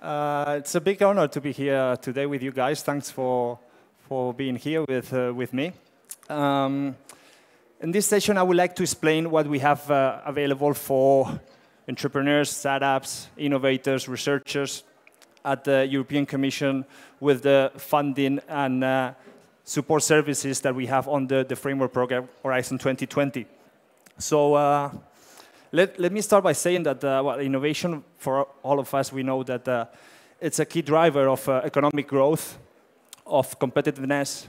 It's a big honor to be here today with you guys. Thanks for being here with me. In this session, I would like to explain what we have available for entrepreneurs, startups, innovators, researchers at the European Commission with the funding and support services that we have under the framework program Horizon 2020. So let me start by saying that well, innovation, for all of us, we know that it's a key driver of economic growth, of competitiveness.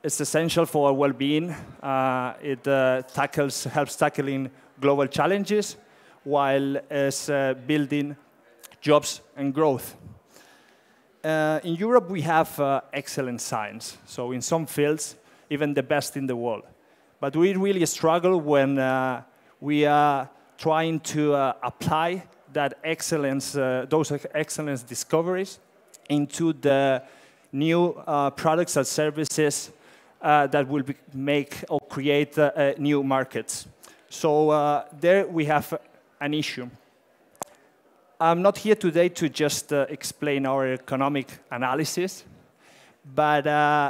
It's essential for our well-being. It helps tackling global challenges while it's building jobs and growth. In Europe, we have excellent science. So in some fields, even the best in the world. But we really struggle when we are trying to apply that excellence, those excellence discoveries into the new products and services that will make or create new markets. So there we have an issue. I'm not here today to just explain our economic analysis, but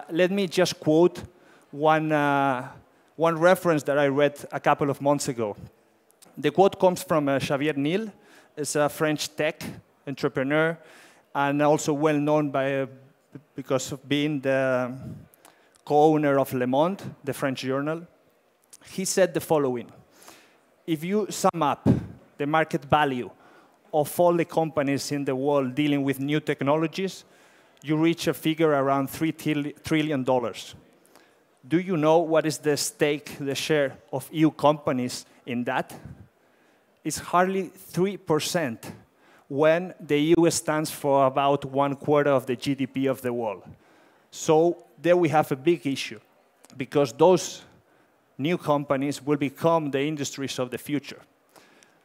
let me just quote one reference that I read a couple of months ago. The quote comes from Xavier Niel. He's a French tech entrepreneur and also well known because of being the co-owner of Le Monde, the French journal. He said the following: if you sum up the market value of all the companies in the world dealing with new technologies, you reach a figure around $3 trillion. Do you know what is the stake, the share of EU companies in that? It's hardly 3%, when the EU stands for about 1/4 of the GDP of the world. So there we have a big issue, because those new companies will become the industries of the future.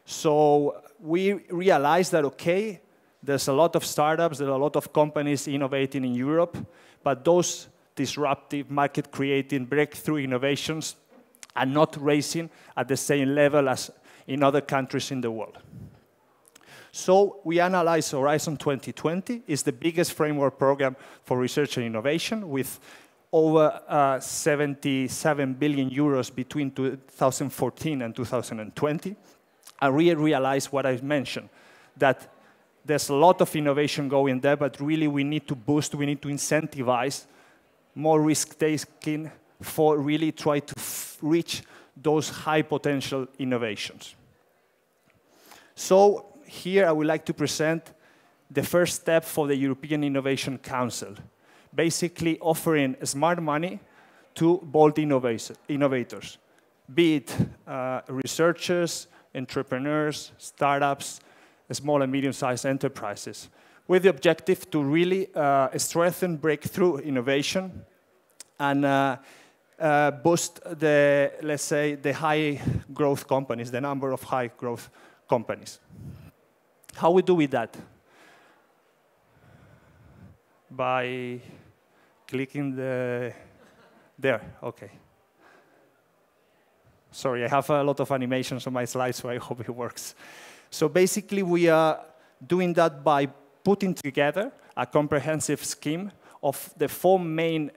So we realize that, okay, there's a lot of startups, there are a lot of companies innovating in Europe, but those disruptive, market-creating, breakthrough innovations are not raising at the same level as in other countries in the world. So we analyze Horizon 2020. It's the biggest framework program for research and innovation, with over 77 billion euros between 2014 and 2020. I really realized what I mentioned, that there's a lot of innovation going there, but really we need to boost, we need to incentivize more risk-taking for really try to reach those high potential innovations. So here I would like to present the first step for the European Innovation Council, basically offering smart money to bold innovators, be it researchers, entrepreneurs, startups, small and medium-sized enterprises, with the objective to really strengthen breakthrough innovation and boost the, let's say, the high growth companies, the number of high growth companies. How we do with that? By clicking there, okay. Sorry, I have a lot of animations on my slides, so I hope it works. So basically, we are doing that by putting together a comprehensive scheme of the 4 main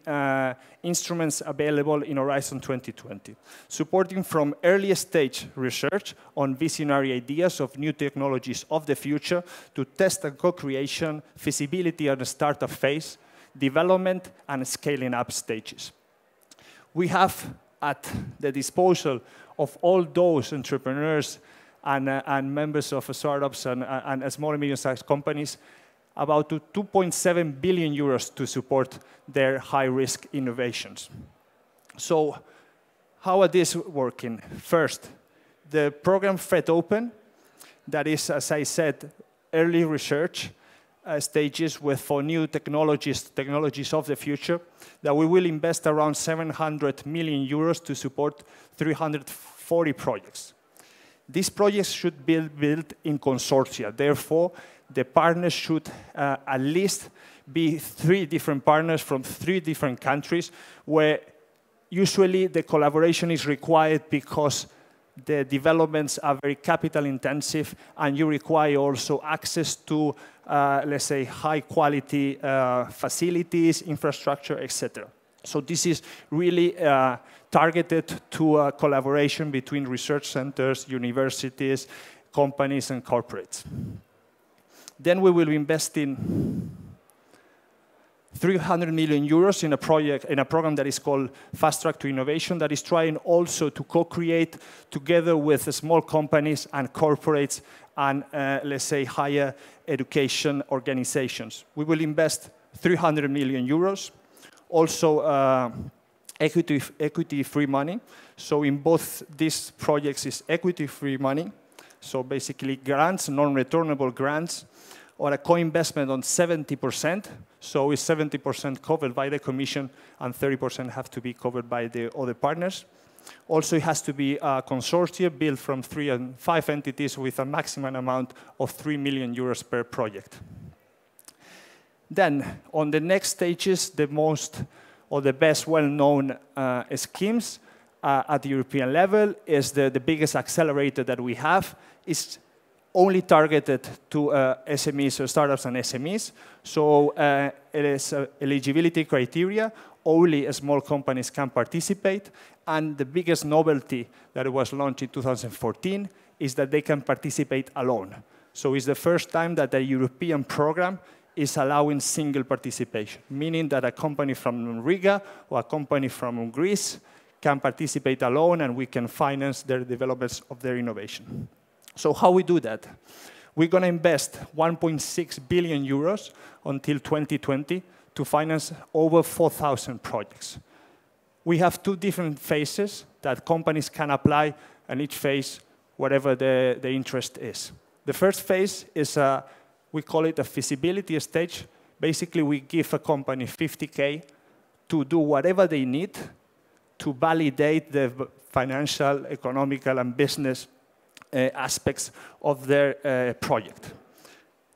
instruments available in Horizon 2020, supporting from early stage research on visionary ideas of new technologies of the future to test and co-creation, feasibility and startup phase, development and scaling up stages. We have at the disposal of all those entrepreneurs and members of startups and small and medium-sized companies about 2.7 billion euros to support their high-risk innovations. So how are these working? First, the program FED Open, that is, as I said, early research stages for new technologies of the future, that we will invest around 700 million euros to support 340 projects. These projects should be built in consortia. Therefore, the partners should at least be 3 different partners from 3 different countries, where usually the collaboration is required because the developments are very capital intensive, and you require also access to, let's say, high quality facilities, infrastructure, etc. So this is really targeted to a collaboration between research centers, universities, companies, and corporates. Then we will invest in 300 million euros in a project, in a program that is called Fast Track to Innovation, that is trying also to co-create together with small companies and corporates and, let's say, higher education organizations. We will invest 300 million euros. Also, equity-free money. So in both these projects is equity-free money. So basically grants, non-returnable grants, or a co-investment on 70%. So it's 70% covered by the Commission, and 30% have to be covered by the other partners. Also, it has to be a consortium built from 3 and 5 entities with a maximum amount of 3 million euros per project. Then, on the next stages, the most or the best well-known schemes at the European level is the biggest accelerator that we have. It's only targeted to SMEs, or startups and SMEs. So it is eligibility criteria. Only small companies can participate. And the biggest novelty that was launched in 2014 is that they can participate alone. So it's the first time that a European program is allowing single participation, meaning that a company from Riga or a company from Greece can participate alone, and we can finance their developments of their innovation. So how we do that? We're going to invest 1.6 billion euros until 2020 to finance over 4,000 projects. We have 2 different phases that companies can apply, and each phase, whatever the interest is. The first phase is, we call it a feasibility stage. Basically, we give a company 50K to do whatever they need to validate the financial, economical, and business aspects of their project.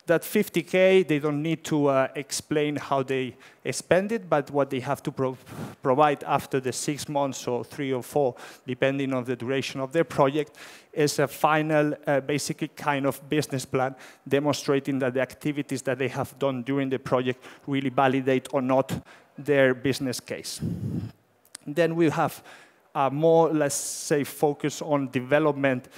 That 50K, they don't need to explain how they spend it, but what they have to provide after the 6 months or 3 or 4, depending on the duration of their project, is a final, basically kind of business plan demonstrating that the activities that they have done during the project really validate or not their business case. Then we have a more, let's say, focus on development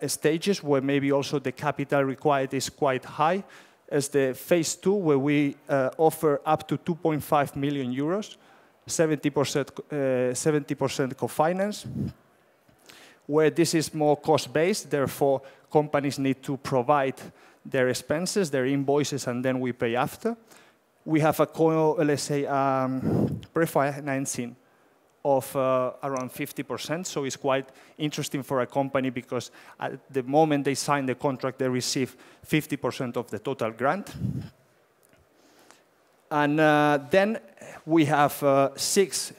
stages where maybe also the capital required is quite high, as the phase 2, where we offer up to 2.5 million euros, 70% co-finance, where this is more cost-based. Therefore, companies need to provide their expenses, their invoices, and then we pay after. We have a, let's say, pre-financing of around 50%, so it's quite interesting for a company because at the moment they sign the contract, they receive 50% of the total grant. And then we have 6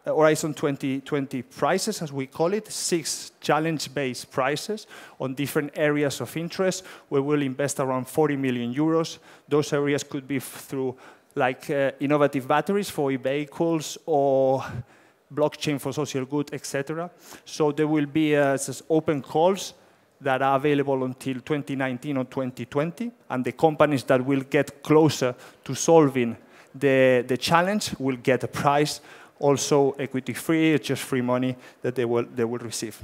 Horizon 2020 prizes, as we call it, 6 challenge-based prizes on different areas of interest, where we'll invest around 40 million euros. Those areas could be through like innovative batteries for e-vehicles or blockchain for social good, etc. So there will be open calls that are available until 2019 or 2020, and the companies that will get closer to solving the challenge will get a prize, also equity-free, just free money that they will receive.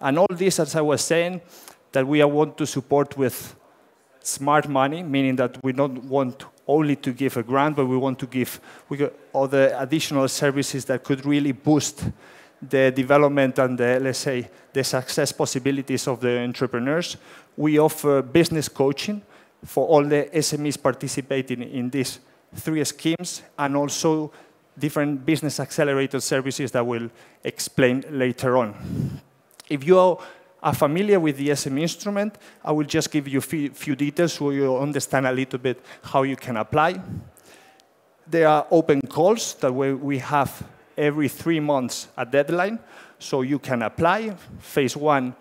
And all this, as I was saying, that we want to support with smart money, meaning that we don't want only to give a grant, but we want to give other additional services that could really boost the development and the, let's say, the success possibilities of the entrepreneurs. We offer business coaching for all the SMEs participating in these 3 schemes, and also different business accelerator services that we'll explain later on. If you are familiar with the ESM instrument, I will just give you a few details so you understand a little bit how you can apply. There are open calls that we have every 3 months a deadline, so you can apply. Phase 1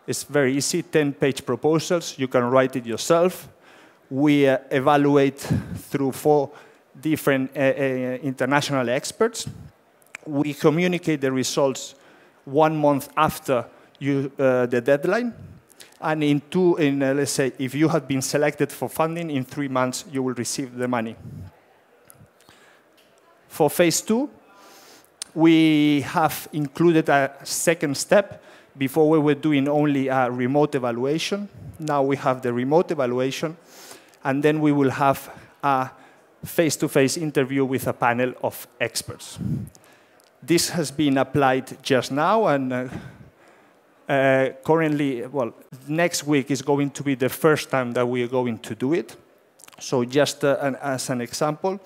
is very easy, 10-page proposals. You can write it yourself. We evaluate through 4 different international experts. We communicate the results 1 month after the deadline. And let's say, if you have been selected for funding, in 3 months, you will receive the money. For phase 2, we have included a second step. Before we were doing only a remote evaluation. Now we have the remote evaluation, and then we will have a face-to-face interview with a panel of experts. This has been applied just now, and currently, well, next week is going to be the first time that we are going to do it. So just as an example,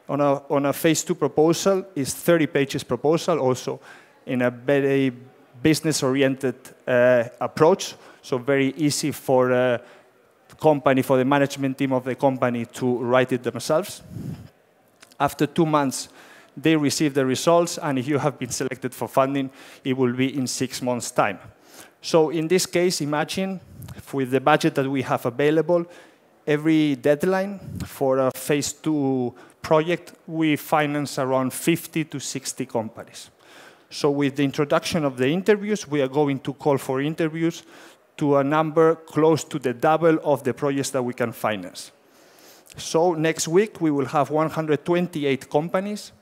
on a phase 2 proposal is 30 pages proposal, also in a very business-oriented approach, so very easy for the company, for the management team of the company to write it themselves. After 2 months, they receive the results, and if you have been selected for funding, it will be in 6 months' time. So in this case, imagine with the budget that we have available, every deadline for a phase 2 project, we finance around 50 to 60 companies. So with the introduction of the interviews, we are going to call for interviews to a number close to the double of the projects that we can finance. So next week, we will have 128 companies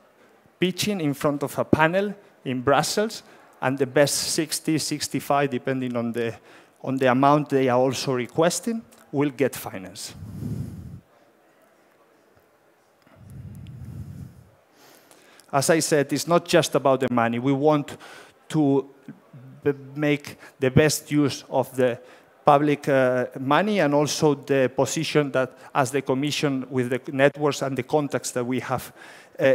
pitching in front of a panel in Brussels, and the best 60, 65, depending on the amount they are also requesting, will get finance. As I said, it's not just about the money. We want to make the best use of the public money, and also the position that, as the Commission, with the networks and the contacts that we have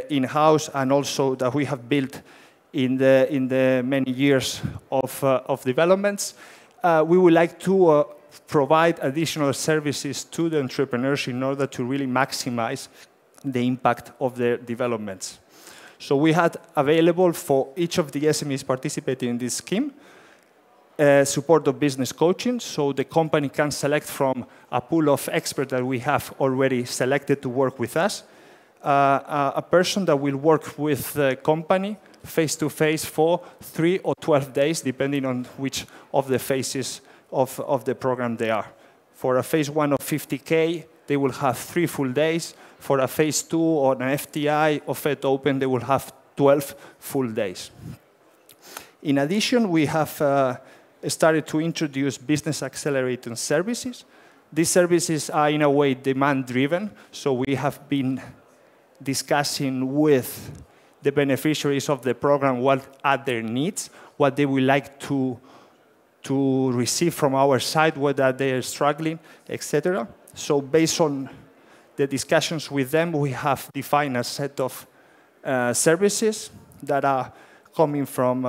in-house, and also that we have built in the many years of developments, we would like to provide additional services to the entrepreneurs in order to really maximize the impact of their developments. So we had available for each of the SMEs participating in this scheme support of business coaching, so the company can select from a pool of experts that we have already selected to work with us, a person that will work with the company face-to-face for 3 or 12 days, depending on which of the phases of the program they are. For a phase 1 of 50K, they will have 3 full days. For a phase 2 or an FTI or FED Open, they will have 12 full days. In addition, we have started to introduce business accelerator services. These services are, in a way, demand-driven. So we have been discussing with the beneficiaries of the program what are their needs, what they would like to receive from our side, whether they are struggling, etc. So based on the discussions with them, we have defined a set of services that are coming from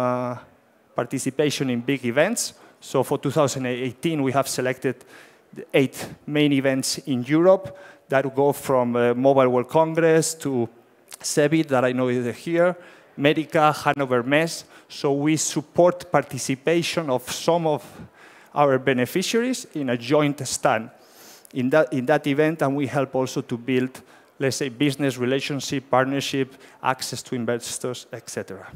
participation in big events. So for 2018, we have selected the 8 main events in Europe that go from Mobile World Congress to CeBIT, that I know is here, Medica, Hannover Messe. So we support participation of some of our beneficiaries in a joint stand in that event, and we help also to build, let's say, business relationship, partnership, access to investors, etc.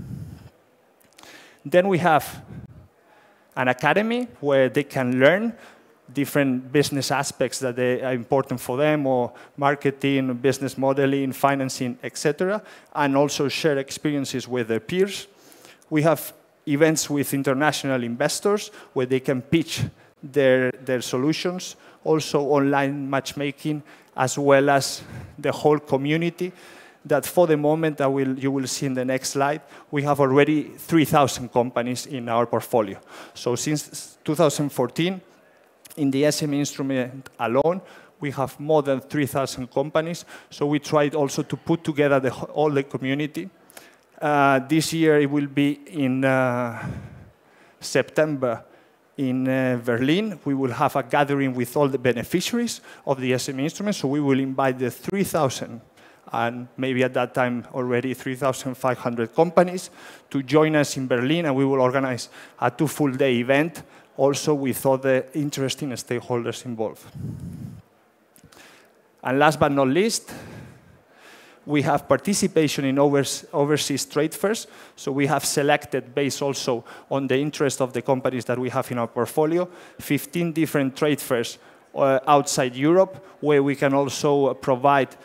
Then we have an academy where they can learn different business aspects that are important for them, or marketing, business modeling, financing, etc., and also share experiences with their peers. We have events with international investors where they can pitch their solutions, also online matchmaking, as well as the whole community that for the moment, you will see in the next slide, we have already 3,000 companies in our portfolio. So since 2014, in the ESM Instrument alone, we have more than 3,000 companies. So we tried also to put together all the community. This year, it will be in September in Berlin. We will have a gathering with all the beneficiaries of the ESM Instrument. So we will invite the 3,000 and maybe at that time already 3,500 companies to join us in Berlin, and we will organize a 2 full-day event also with all the interesting stakeholders involved. And last but not least, We have participation in overseas trade fairs. So we have selected, based also on the interest of the companies that we have in our portfolio, 15 different trade fairs outside Europe, where we can also provide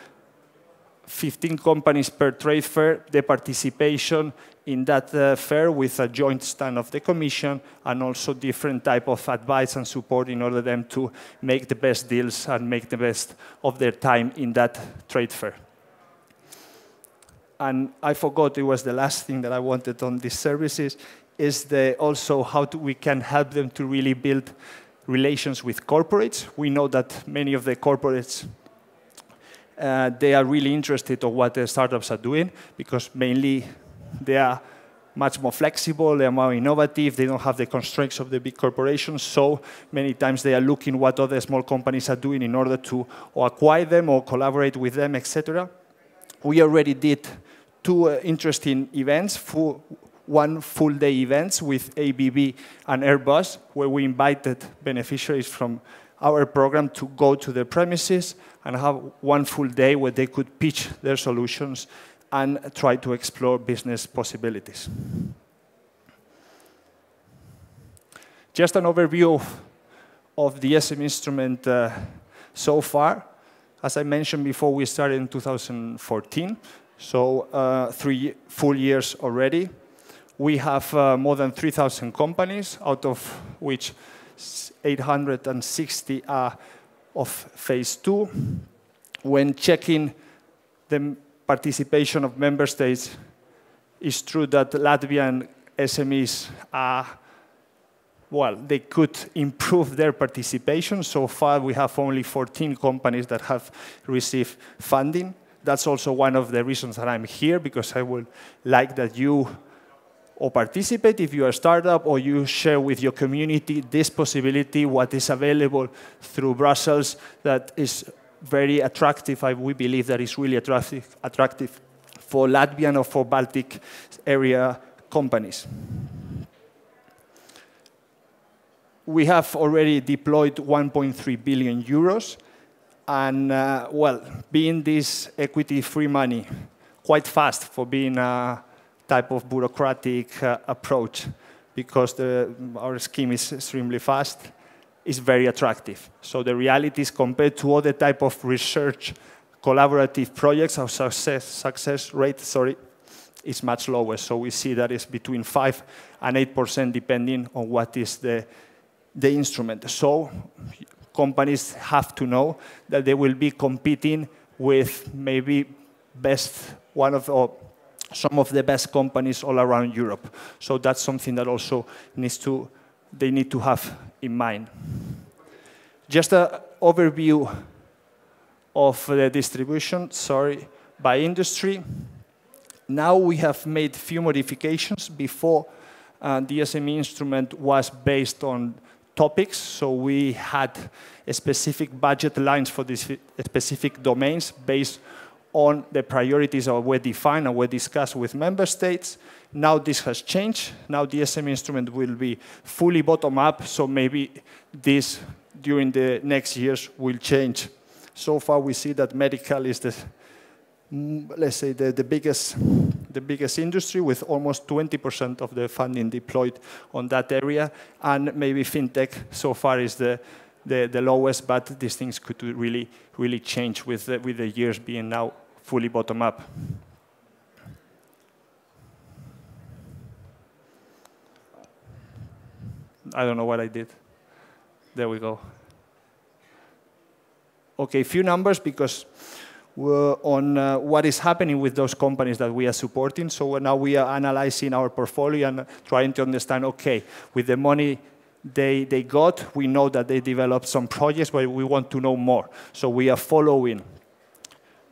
15 companies per trade fair, the participation in that fair with a joint stand of the Commission, and also different type of advice and support in order them to make the best deals and make the best of their time in that trade fair. And I forgot, it was the last thing that I wanted on these services, is also how we can help them to really build relations with corporates. We know that many of the corporates, they are really interested in what the startups are doing, because mainly they are much more flexible, they are more innovative, they don't have the constraints of the big corporations, so many times they are looking what other small companies are doing in order to or acquire them or collaborate with them, etc. We already did 2 interesting events, one full-day events with ABB and Airbus, where we invited beneficiaries from our program to go to their premises and have one full day where they could pitch their solutions and try to explore business possibilities. Just an overview of the ESM instrument so far. As I mentioned before, we started in 2014, so 3 full years already. We have more than 3,000 companies, out of which 860 are of phase 2. When checking the participation of member states, it's true that Latvian SMEs are, well, they could improve their participation. So far, we have only 14 companies that have received funding. That's also one of the reasons that I'm here, because I would like that you or participate if you're a startup, or you share with your community this possibility, what is available through Brussels that is very attractive. We believe that is really attractive for Latvian or for Baltic area companies. We have already deployed 1.3 billion euros, and well, being this equity-free money quite fast for being a type of bureaucratic approach, because our scheme is extremely fast, is very attractive. So the reality is, compared to other type of research collaborative projects, our success rate, is much lower. So we see that it's between 5 and 8% depending on what is the instrument. So companies have to know that they will be competing with maybe some of the best companies all around Europe. So that's something that also they need to have in mind. Just an overview of the distribution, by industry. Now we have made few modifications. Before, the ESM instrument was based on topics, so we had a specific budget lines for these specific domains based on the priorities that were defined and were discussed with member states. Now this has changed. Now the ESM instrument will be fully bottom-up, so maybe this, during the next years, will change. So far, we see that medical is let's say, the biggest industry, with almost 20% of the funding deployed on that area, and maybe fintech so far is the lowest, but these things could really change with the years being now fully bottom-up. I don't know what I did. There we go. Okay, few numbers, because on what is happening with those companies that we are supporting. So now we are analyzing our portfolio and trying to understand, okay, with the money they got, we know that they developed some projects, but we want to know more. So we are following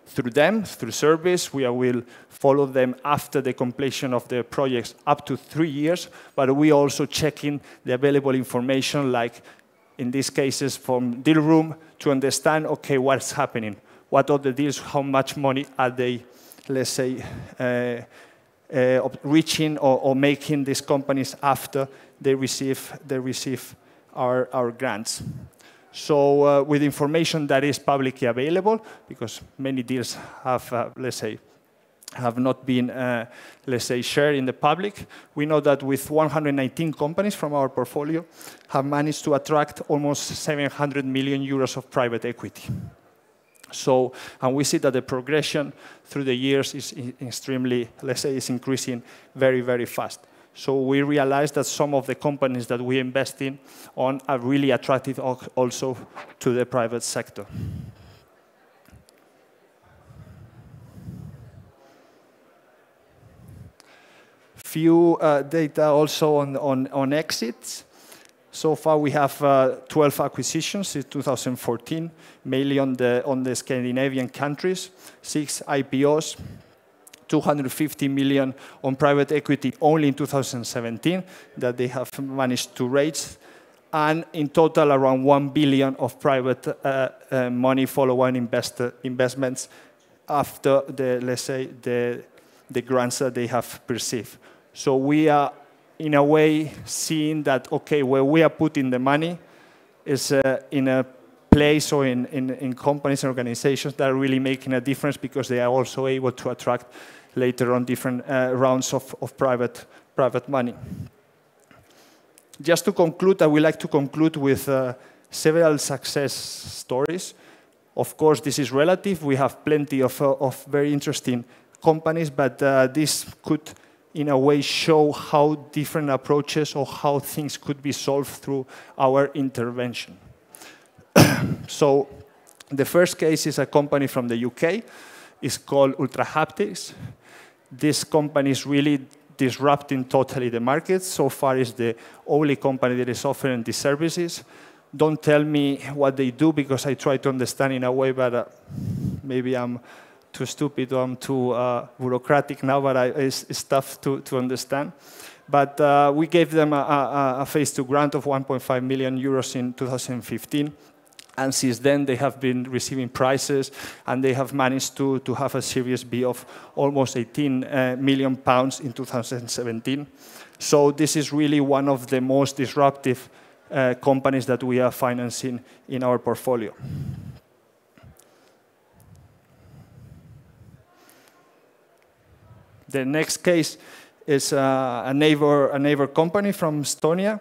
through them, through service. We will follow them after the completion of the projects up to 3 years, but we also checking the available information, like in these cases from deal room, to understand, okay, what's happening. What are the deals? How much money are they, let's say, reaching or making these companies after they receive our grants? So with information that is publicly available, because many deals have, let's say, have not been, let's say, shared in the public. We know that with 119 companies from our portfolio have managed to attract almost 700 million euros of private equity. So, and we see that the progression through the years is extremely, let's say, is increasing very, very fast. So we realize that some of the companies that we invest in on are really attractive also to the private sector. Few data also on exits. So far, we have 12 acquisitions in 2014, mainly on the Scandinavian countries, 6 IPOs, 250 million on private equity only in 2017 that they have managed to raise, and in total around 1 billion of private money follow-on investments after the, let's say, the grants that they have received. So we are, in a way, seeing that, okay, where we are putting the money is in a place or in companies and organizations that are really making a difference because they are also able to attract later on different rounds of private money. Just to conclude, I would like to conclude with several success stories. Of course, this is relative. We have plenty of very interesting companies, but this could, in a way, show how different approaches or how things could be solved through our intervention. So the first case is a company from the UK. It's called Haptics. This company is really disrupting totally the market. So far, it's the only company that is offering these services. Don't tell me what they do because I try to understand in a way, but maybe I'm too stupid or I'm too bureaucratic now, but it's tough to understand. But we gave them a phase 2 grant of 1.5 million euros in 2015. And since then, they have been receiving prizes, and they have managed to have a Series B of almost 18 million pounds in 2017. So this is really one of the most disruptive companies that we are financing in our portfolio. The next case is a neighbor company from Estonia.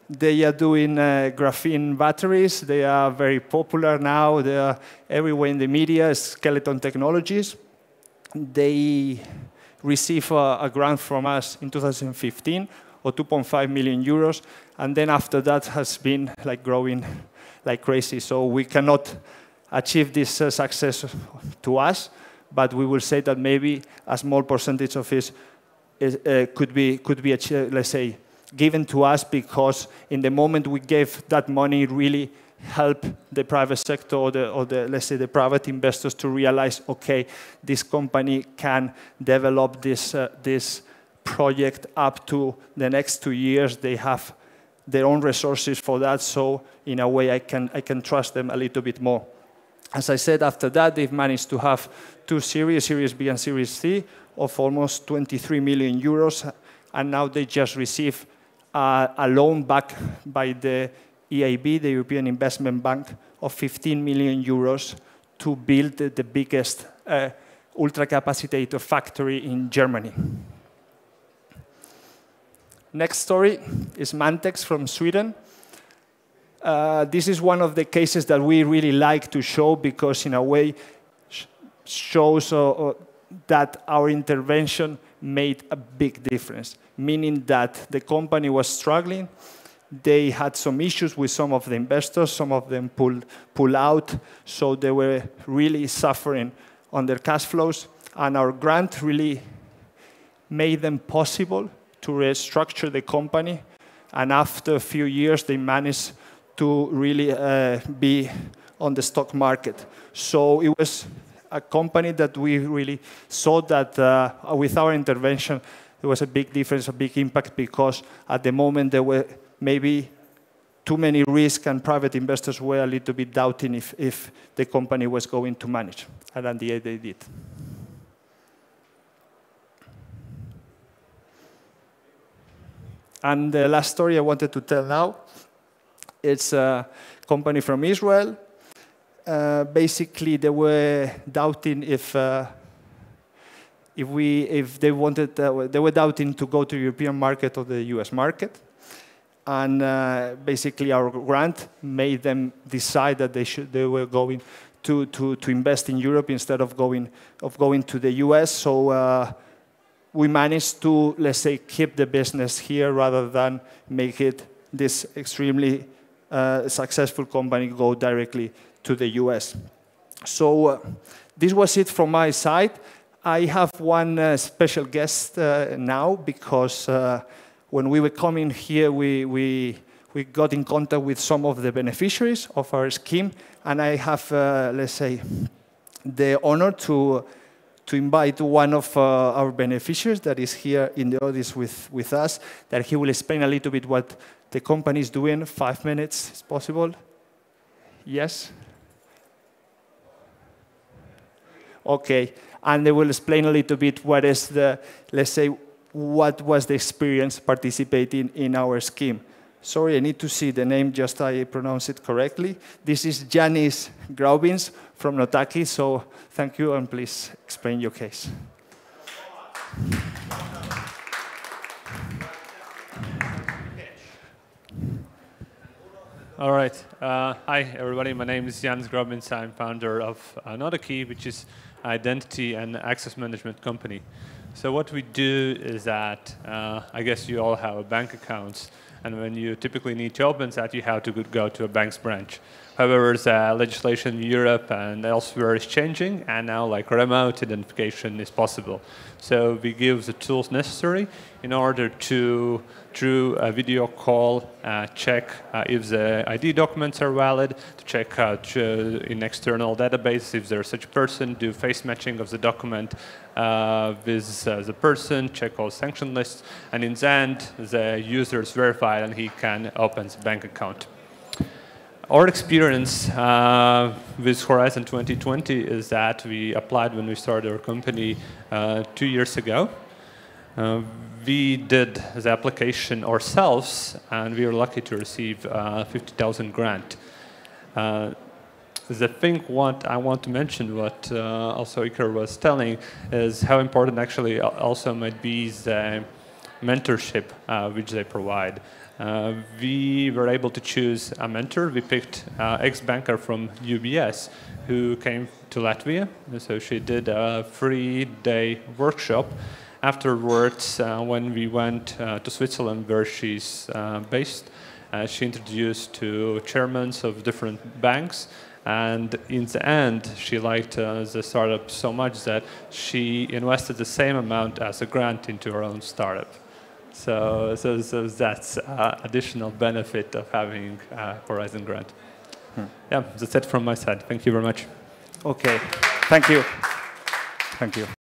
They are doing graphene batteries. They are very popular now. They are everywhere in the media, skeleton technologies. They received a grant from us in 2015 of 2.5 million euros. And then after that has been like growing like crazy. So we cannot achieve this success to us, but we will say that maybe a small percentage of it could be achieved, let's say, given to us, because in the moment we gave that money, it really helped the private sector or the let's say the private investors to realize, okay, this company can develop this project up to the next 2 years. They have their own resources for that, so in a way I can trust them a little bit more. As I said, after that they've managed to have 2 series, Series B and Series C, of almost 23 million euros, and now they just received a loan back by the EIB, the European Investment Bank, of 15 million euros to build the biggest ultracapacitator factory in Germany. Next story is ManTechs from Sweden. This is one of the cases that we really like to show because, in a way, shows that our intervention made a big difference, meaning that the company was struggling. They had some issues with some of the investors. Some of them pulled out, so they were really suffering on their cash flows. And our grant really made them possible to restructure the company. And after a few years, they managed to really be on the stock market. So it was a company that we really saw that with our intervention, there was a big difference, a big impact, because at the moment there were maybe too many risks and private investors were a little bit doubting if the company was going to manage. And at the end they did. And the last story I wanted to tell now, it's a company from Israel. Basically, they were doubting if if they wanted, they were doubting to go to the European market or the US market. And basically our grant made them decide that they were going to invest in Europe instead of going to the US. So we managed to, let's say, keep the business here rather than make it this extremely successful company go directly to the US. So this was it from my side. I have one special guest now because when we were coming here, we got in contact with some of the beneficiaries of our scheme, and I have, let's say, the honor to invite one of our beneficiaries that is here in the audience with us, that he will explain a little bit what the company is doing. 5 minutes, is possible? Yes? Okay, and they will explain a little bit what is the, let's say, what was the experience participating in our scheme. Sorry, I need to see the name, just I pronounce it correctly. This is Janis Graubins from AnotherKey, so thank you, and please explain your case. All right. Hi, everybody. My name is Janis Graubins. I'm founder of AnotherKey, which is identity and access management company. So what we do is that, I guess you all have bank accounts, and when you typically need to open that, you have to go to a bank's branch. However, the legislation in Europe and elsewhere is changing, and now like remote identification is possible. So we give the tools necessary in order to, through a video call, check if the ID documents are valid, to check out in external database if there's such a person, do face matching of the document with the person, check all sanction lists, and in the end, the user is verified and he can open the bank account. Our experience with Horizon 2020 is that we applied when we started our company 2 years ago. We did the application ourselves, and we were lucky to receive 50,000 grant. The thing what I want to mention, what also Iker was telling, is how important actually also might be the mentorship which they provide. We were able to choose a mentor. We picked ex-banker from UBS who came to Latvia. So she did a 3-day workshop. Afterwards, when we went to Switzerland, where she's based, she introduced to chairmen of different banks. And in the end, she liked the startup so much that she invested the same amount as a grant into her own startup. So that's additional benefit of having Horizon grant. Yeah, that's it from my side. Thank you very much. Okay, thank you. Thank you.